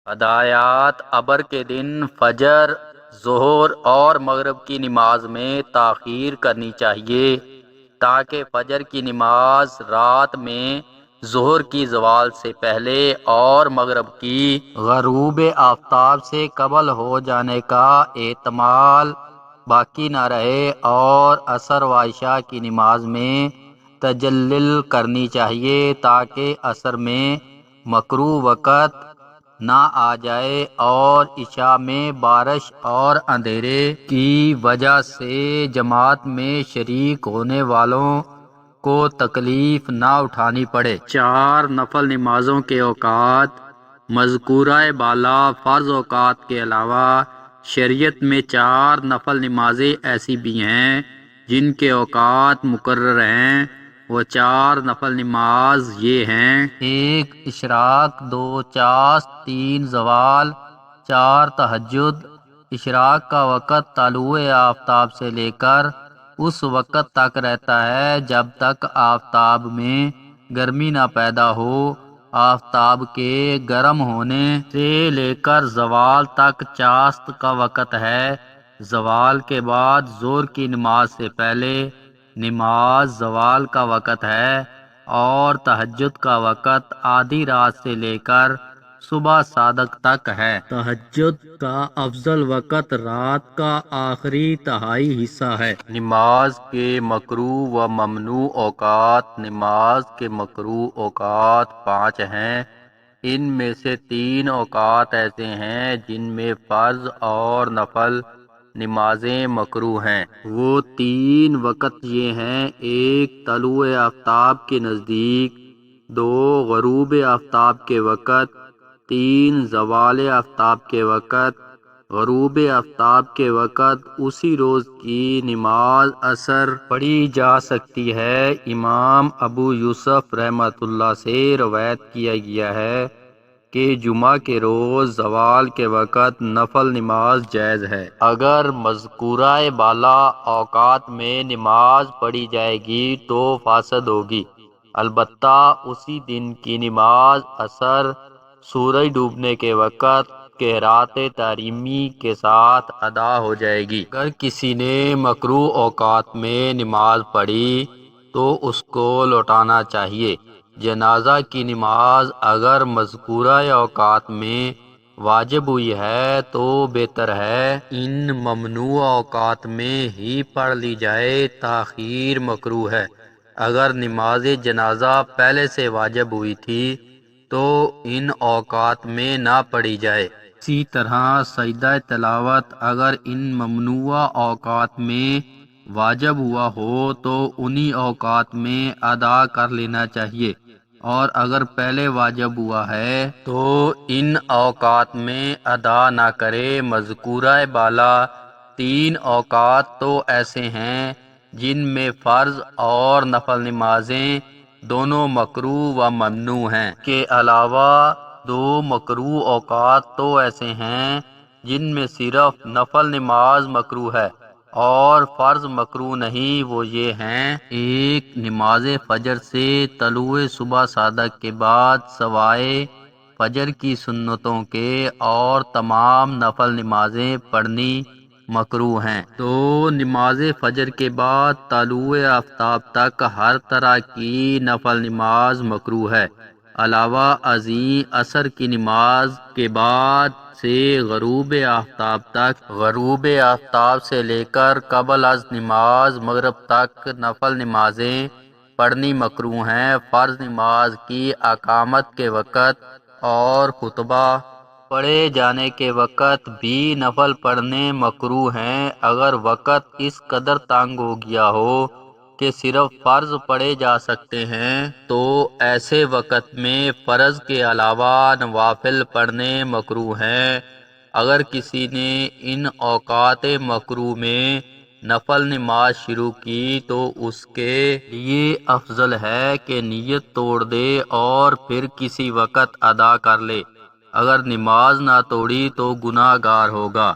ہدایات ابر کے دن فجر، ظہر اور مغرب کی نماز میں تاخیر کرنی چاہیے تاکہ فجر کی نماز رات میں ظہر کی زوال سے پہلے اور مغرب کی غروب آفتاب سے قبل ہو جانے کا احتمال باقی نہ رہے، اور عصر و عشاء کی نماز میں تجلل کرنی چاہیے تاکہ عصر میں مکروہ وقت نہ آ جائے اور عشاء میں بارش اور اندھیرے کی وجہ سے جماعت میں شریک ہونے والوں کو تکلیف نہ اٹھانی پڑے۔ 4 نفل نمازوں کے اوقات مذکورہ بالا فرض اوقات کے علاوہ شریعت میں 4 نفل نمازیں ایسی بھی ہیں جن کے اوقات مقرر ہیں۔ وہ 4 نفل نماز یہ ہیں: 1 اشراق، 2 چاس، 3 زوال، 4 تہجد۔ اشراق کا وقت طلوع آفتاب سے لے کر اس وقت تک رہتا ہے جب تک آفتاب میں گرمی نہ پیدا ہو۔ آفتاب کے گرم ہونے سے لے کر زوال تک چاست کا وقت ہے۔ زوال کے بعد ظہر کی نماز سے پہلے نماز زوال کا وقت ہے، اور تہجد کا وقت آدھی رات سے لے کر صبح صادق تک ہے۔ تہجد کا افضل وقت رات کا آخری تہائی حصہ ہے۔ نماز کے مکروہ و ممنوع اوقات۔ نماز کے مکروہ اوقات 5 ہیں۔ ان میں سے 3 اوقات ایسے ہیں جن میں فرض اور نفل نمازیں مکروہ ہیں۔ وہ 3 وقت یہ ہیں: 1 طلوع آفتاب کے نزدیک، 2 غروب آفتاب کے وقت، 3 زوال آفتاب کے وقت۔ غروب آفتاب کے وقت اسی روز کی نماز عصر پڑھی جا سکتی ہے۔ امام ابو یوسف رحمۃ اللہ سے روایت کیا گیا ہے کہ جمعہ کے روز زوال کے وقت نفل نماز جائز ہے۔ اگر مذکورہ بالا اوقات میں نماز پڑھی جائے گی تو فاسد ہوگی، البتہ اسی دن کی نماز عصر سورج ڈوبنے کے وقت قرات تحریمی کے ساتھ ادا ہو جائے گی۔ اگر کسی نے مکروہ اوقات میں نماز پڑھی تو اس کو لوٹانا چاہیے۔ جنازہ کی نماز اگر مذکورہ اوقات میں واجب ہوئی ہے تو بہتر ہے ان ممنوع اوقات میں ہی پڑھ لی جائے، تاخیر مکروہ ہے۔ اگر نماز جنازہ پہلے سے واجب ہوئی تھی تو ان اوقات میں نہ پڑھی جائے۔ اسی طرح سجدہ تلاوت اگر ان ممنوع اوقات میں واجب ہوا ہو تو انہی اوقات میں ادا کر لینا چاہیے، اور اگر پہلے واجب ہوا ہے تو ان اوقات میں ادا نہ کرے۔ مذکورہ بالا 3 اوقات تو ایسے ہیں جن میں فرض اور نفل نمازیں دونوں مکروہ و ممنوع ہیں۔ کے علاوہ 2 مکروہ اوقات تو ایسے ہیں جن میں صرف نفل نماز مکروہ ہے اور فرض مکروہ نہیں۔ وہ یہ ہیں: 1 نماز فجر سے طلوع صبح صادق کے بعد سوائے فجر کی سنتوں کے اور تمام نفل نمازیں پڑھنی مکروہ ہیں۔ 2 نماز فجر کے بعد طلوع آفتاب تک ہر طرح کی نفل نماز مکروہ ہے، علاوہ ازیں عصر کی نماز کے بعد سے غروب آفتاب تک، غروب آفتاب سے لے کر قبل از نماز مغرب تک نفل نمازیں پڑھنی مکروہ ہیں۔ فرض نماز کی اقامت کے وقت اور خطبہ پڑھے جانے کے وقت بھی نفل پڑھنے مکروہ ہیں۔ اگر وقت اس قدر تنگ ہو گیا ہو کہ صرف فرض پڑھے جا سکتے ہیں تو ایسے وقت میں فرض کے علاوہ نوافل پڑھنے مکروہ ہیں۔ اگر کسی نے ان اوقات مکروہ میں نفل نماز شروع کی تو اس کے لیے افضل ہے کہ نیت توڑ دے اور پھر کسی وقت ادا کر لے۔ اگر نماز نہ توڑی تو گناہ گار ہوگا۔